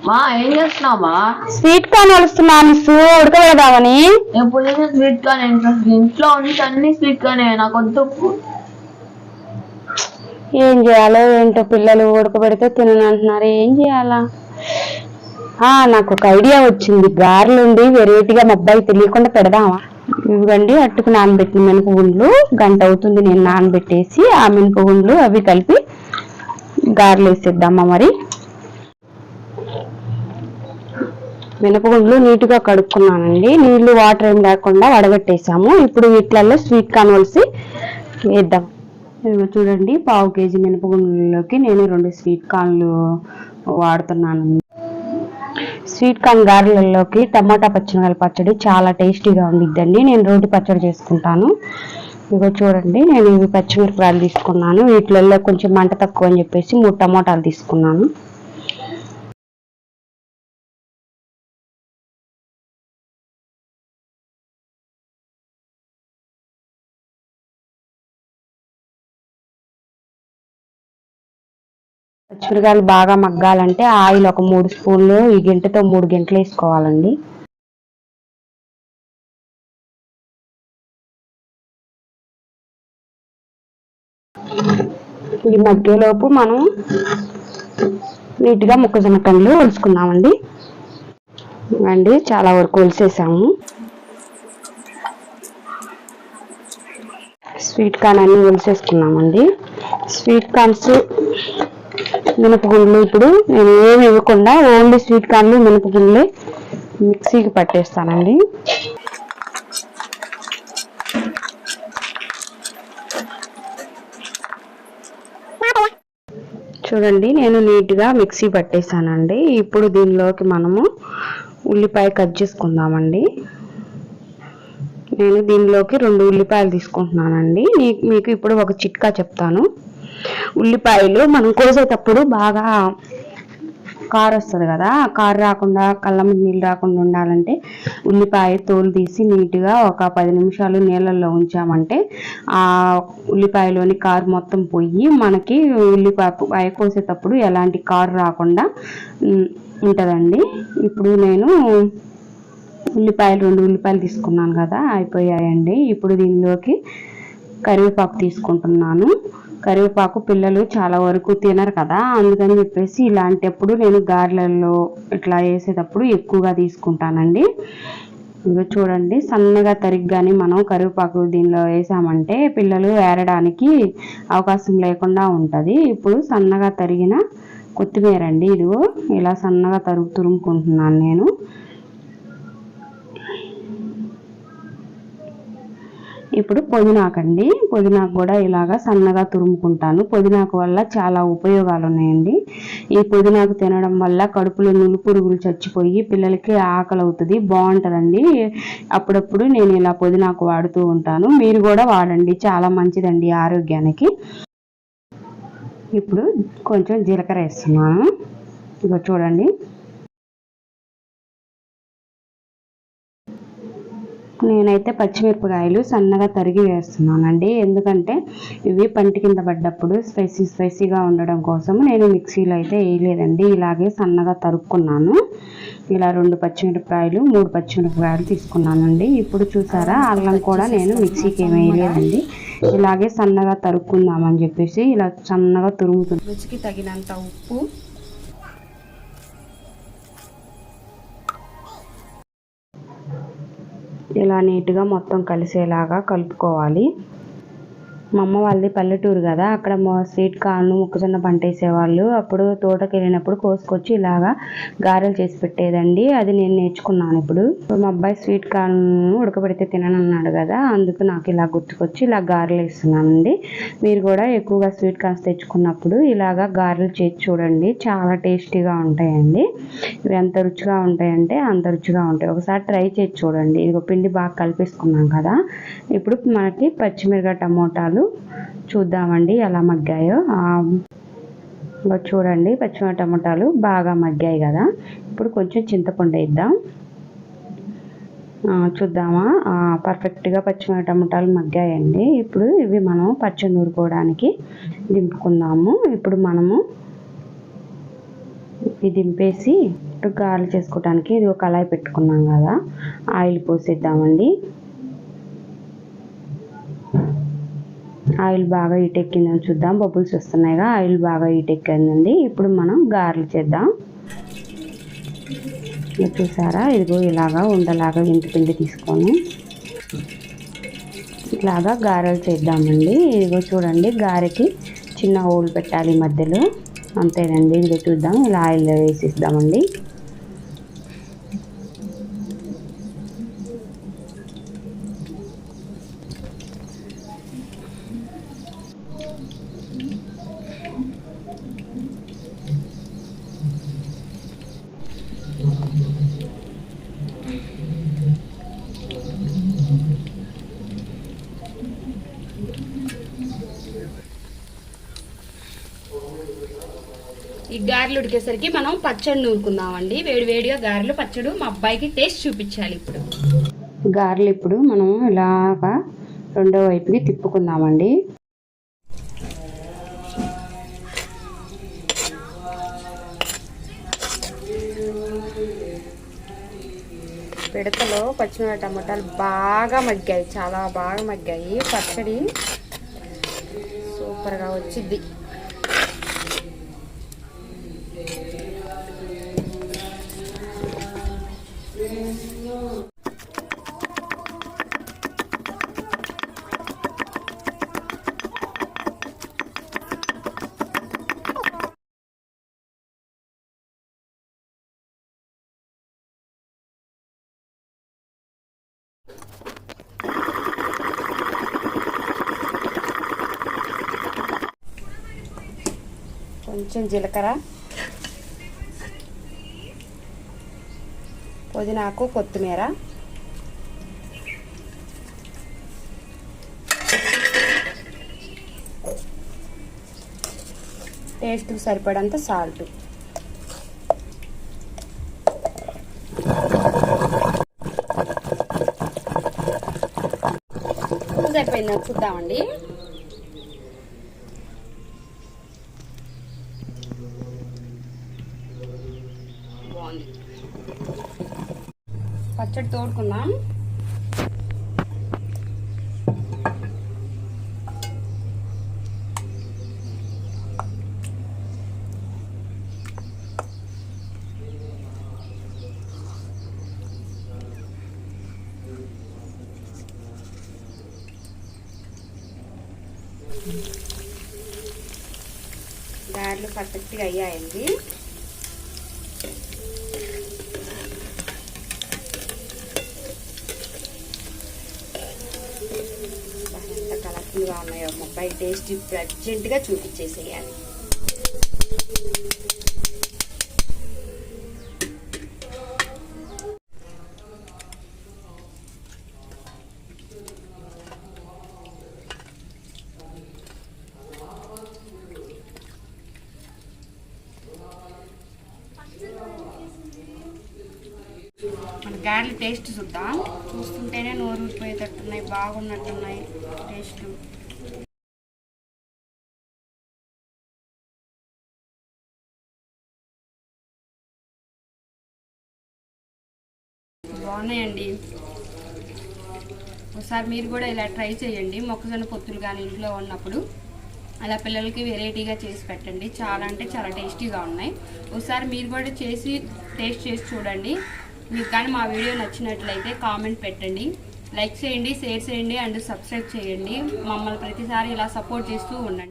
మా ఏం చేస్తున్నావా? స్వీట్ కార్న్ వస్తున్నాను ఉడకబెడదామని. ఎప్పుడు స్వీట్ కార్న్ ఇంట్లో ఉంటే అన్ని స్వీట్ కార్న్ నాకు వద్దు. ఏం చేయాలో ఏంటో, పిల్లలు ఉడకబెడితే తిననంటున్నారు, ఏం చేయాలా? నాకు ఒక ఐడియా వచ్చింది. గారెలుండి వెరైటీగా మా అబ్బాయి తెలియకుండా పెడదామా? ఇవ్వండి, అట్టుకు నానబెట్టిన మినపగుండ్లు గంట అవుతుంది నేను నానబెట్టేసి, ఆ మినపగుండ్లు అవి కలిపి గారెలు వేసేద్దామా? మరి మినపగుండ్లు నీట్గా కడుక్కున్నానండి, నీళ్లు వాటర్ ఏం లేకుండా వడగట్టేసాము. ఇప్పుడు వీటిలలో స్వీట్ కార్న్ వలిసి వేద్దాం. చూడండి, పావు కేజీ మినపగుండ్లలోకి నేను 2 స్వీట్ కార్న్లు వాడుతున్నాను. స్వీట్ కార్న్ గారెలలోకి టమాటా పచ్చిమిరపకాయల పచ్చడి చాలా టేస్టీగా ఉండిద్దండి. నేను రోటి పచ్చడి చేసుకుంటాను. ఇగో చూడండి, నేను ఇవి పచ్చిమిరపకాయలు తీసుకున్నాను. వీటిలలో కొంచెం మంట తక్కువ అని చెప్పేసి 3 టమాటాలు తీసుకున్నాను. పచ్చిమిరకాయలు బాగా మగ్గాలంటే ఆయిల్ ఒక 3 స్పూన్లు, ఈ గంటతో 3 గంటలు వేసుకోవాలండి. ఈ మగ్గేలోపు మనం నీట్గా మొక్కజొన్న కండ్లు ఒలుసుకుందామండి. చాలా వరకు ఒలిసేసాము. స్వీట్ కార్న్ అన్ని ఒలిసేసుకున్నామండి. స్వీట్ కార్న్స్, మినపగుండ్లు ఇప్పుడు నేను ఏమి ఇవ్వకుండా ఓన్లీ స్వీట్ కార్న్లు మినపగుండ్లే మిక్సీకి పట్టేస్తానండి. చూడండి, నేను నీట్గా మిక్సీ పట్టేసానండి. ఇప్పుడు దీనిలోకి మనము ఉల్లిపాయ కట్ చేసుకుందామండి. నేను దీనిలోకి 2 ఉల్లిపాయలు తీసుకుంటున్నానండి. మీకు ఇప్పుడు ఒక చిట్కా చెప్తాను. ఉల్లిపాయలు మనం కోసేటప్పుడు బాగా కారు వస్తుంది కదా, కారు రాకుండా, కళ్ళ మీద నీళ్ళు రాకుండా ఉండాలంటే ఉల్లిపాయ తోలు తీసి నీట్గా ఒక 10 నిమిషాలు నీళ్ళల్లో ఉంచామంటే ఆ ఉల్లిపాయలోని కారు మొత్తం పోయి మనకి ఉల్లిపాయ కోసేటప్పుడు ఎలాంటి కారు రాకుండా ఉంటుందండి. ఇప్పుడు నేను 2 ఉల్లిపాయలు తీసుకున్నాను కదా, అయిపోయాయండి. ఇప్పుడు దీనిలోకి కరివేపాకు తీసుకుంటున్నాను. కరివేపాకు పిల్లలు చాలా వరకు తినరు కదా, అందుకని చెప్పేసి ఇలాంటప్పుడు నేను గారెలలో ఇట్లా వేసేటప్పుడు ఎక్కువగా తీసుకుంటానండి. ఇంకా చూడండి, సన్నగా తరిగ్గానే మనం కరివేపాకు దీనిలో వేసామంటే పిల్లలు ఏరడానికి అవకాశం లేకుండా ఉంటుంది. ఇప్పుడు సన్నగా తరిగిన కొత్తిమీర అండి, ఇదిగో ఇలా సన్నగా తురుముకుంటున్నాను నేను. ఇప్పుడు పుదీనాకండి, పుదీనాకు కూడా ఇలాగా సన్నగా తురుముకుంటాను. పుదీనాకు వల్ల చాలా ఉపయోగాలు ఉన్నాయండి. ఈ పుదీనాకు తినడం వల్ల కడుపులో నులు పురుగులు చచ్చిపోయి పిల్లలకి ఆకలి అవుతుంది, బాగుంటుందండి. అప్పుడప్పుడు నేను ఇలా పుదీనాకు వాడుతూ ఉంటాను, మీరు కూడా వాడండి, చాలా మంచిదండి ఆరోగ్యానికి. ఇప్పుడు కొంచెం జీలకర్ర వేస్తున్నాను. ఇక చూడండి, నేనైతే పచ్చిమిరపకాయలు సన్నగా తరిగి వేస్తున్నానండి. ఎందుకంటే ఇవి పంటి కింద పడ్డప్పుడు స్పైసీగా ఉండడం కోసం నేను మిక్సీలో అయితే వేయలేదండి, ఇలాగే సన్నగా తరుక్కున్నాను. ఇలా 2 పచ్చిమిరపకాయలు, 3 పచ్చిమిరపకాయలు తీసుకున్నానండి. ఇప్పుడు చూసారా, అల్లం కూడా నేను మిక్సీకి ఏమి వేయలేదండి, ఇలాగే సన్నగా తరుక్కుందామని చెప్పేసి ఇలా సన్నగా తురుముతుంది. రుచికి తగినంత ఉప్పు, ఇలా నీట్గా మొత్తం కలిసేలాగా కలుపుకోవాలి. మా అమ్మ వాళ్ళది పల్లెటూరు కదా, అక్కడ స్వీట్ కార్న్, మొక్కజొన్న పంట వేసేవాళ్ళు. అప్పుడు తోటకి వెళ్ళినప్పుడు కోసుకొచ్చి ఇలాగా గారెలు చేసి పెట్టేదండి, అది నేను నేర్చుకున్నాను. ఇప్పుడు మా అబ్బాయి స్వీట్ కార్న్ ఉడకబెడితే తిననన్నాడు కదా, అందుకు నాకు ఇలా గుర్తుకొచ్చి ఇలా గారెలు వేస్తున్నానండి. మీరు కూడా ఎక్కువగా స్వీట్ కార్న్స్ తెచ్చుకున్నప్పుడు ఇలాగా గారెలు చేసి చూడండి, చాలా టేస్టీగా ఉంటాయండి. ఇవి ఎంత రుచిగా ఉంటాయంటే అంత రుచిగా ఉంటాయి, ఒకసారి ట్రై చేసి చూడండి. ఇదిగో పిండి బాగా కలిపేసుకున్నాం కదా, ఇప్పుడు మనకి పచ్చిమిరపకాయ, టమోటాలు చూద్దామండి ఎలా మగ్గాయో. చూడండి, పచ్చిమిరపకాయ టమోటాలు బాగా మగ్గాయి కదా, ఇప్పుడు కొంచెం చింతపండు వేద్దాం. చూద్దామా, పర్ఫెక్ట్గా పచ్చిమిరపకాయ టమోటాలు మగ్గాయండి. ఇప్పుడు ఇవి మనం పచ్చడి నూరుకోవడానికి దింపుకుందాము. ఇప్పుడు మనము ఇవి దింపేసి ఇప్పుడు గారెలు చేసుకోవడానికి ఇది ఒక కళాయి పెట్టుకున్నాం కదా, ఆయిల్ పోసేద్దామండి. ఆయిల్ బాగా హీట్ ఎక్కిందని చూద్దాం. బబుల్స్ వస్తున్నాయిగా, ఆయిల్ బాగా హీట్ ఎక్కిందండి. ఇప్పుడు మనం గారెలు చేద్దాం. చూసారా, ఇదిగో ఇలాగా ఉండలాగా పిండి తీసుకొని ఇట్లాగా గారెలు చేద్దామండి. ఇదిగో చూడండి, గారెకి చిన్న హోల్ పెట్టాలి మధ్యలో, అంతేనండి. ఇదిగో చూద్దాం, ఇలా ఆయిల్లో వేసేద్దామండి. ఈ గారెలు ఉడికేసరికి మనం పచ్చడి నూరుకుందామండి. వేడి వేడిగా గారెలు పచ్చడి మా అబ్బాయికి టేస్ట్ చూపించాలి. ఇప్పుడు గారెలు ఇప్పుడు మనం ఇలాగా రెండో వైపుకి తిప్పుకుందామండి. పిడతలో పచ్చిమిరపకాయ టమాటాలు బాగా మగ్గాయి, చాలా బాగా మగ్గాయి. పచ్చడి సూపర్గా వచ్చింది. కొంచెం జీలకర్ర, పుదీనాకు, కొత్తిమీర, టేస్ట్కి సరిపడంత సాల్ట్. సరిపోయింది, చూద్దామండి. పచ్చడి తోడుకుందాం. గారెలు పర్ఫెక్ట్గా అయ్యాయండి. ఎంత కలర్ఫుల్గా ఉన్నాయో. మా అబ్బాయి టేస్ట్ ఇప్పుడు అర్జెంటుగా చూపించేసేయాలి. మన గారెలు టేస్ట్ చూద్దాం. చూస్తుంటేనే నోరు ఊరిపోయేటట్టున్నాయి, బాగున్నట్టున్నాయి టేస్ట్. బాగున్నాయండి. ఒకసారి మీరు కూడా ఇలా ట్రై చేయండి. మొక్కజొన్న పొత్తులు కానీ ఇంట్లో ఉన్నప్పుడు అలా పిల్లలకి వెరైటీగా చేసి పెట్టండి. చాలా అంటే చాలా టేస్టీగా ఉన్నాయి. ఒకసారి మీరు కూడా చేసి టేస్ట్ చేసి చూడండి. మీకు కానీ మా వీడియో నచ్చినట్లయితే కామెంట్ పెట్టండి, లైక్ చేయండి, షేర్ చేయండి అండ్ సబ్స్క్రైబ్ చేయండి. మమ్మల్ని ప్రతిసారి ఇలా సపోర్ట్ చేస్తూ ఉండండి.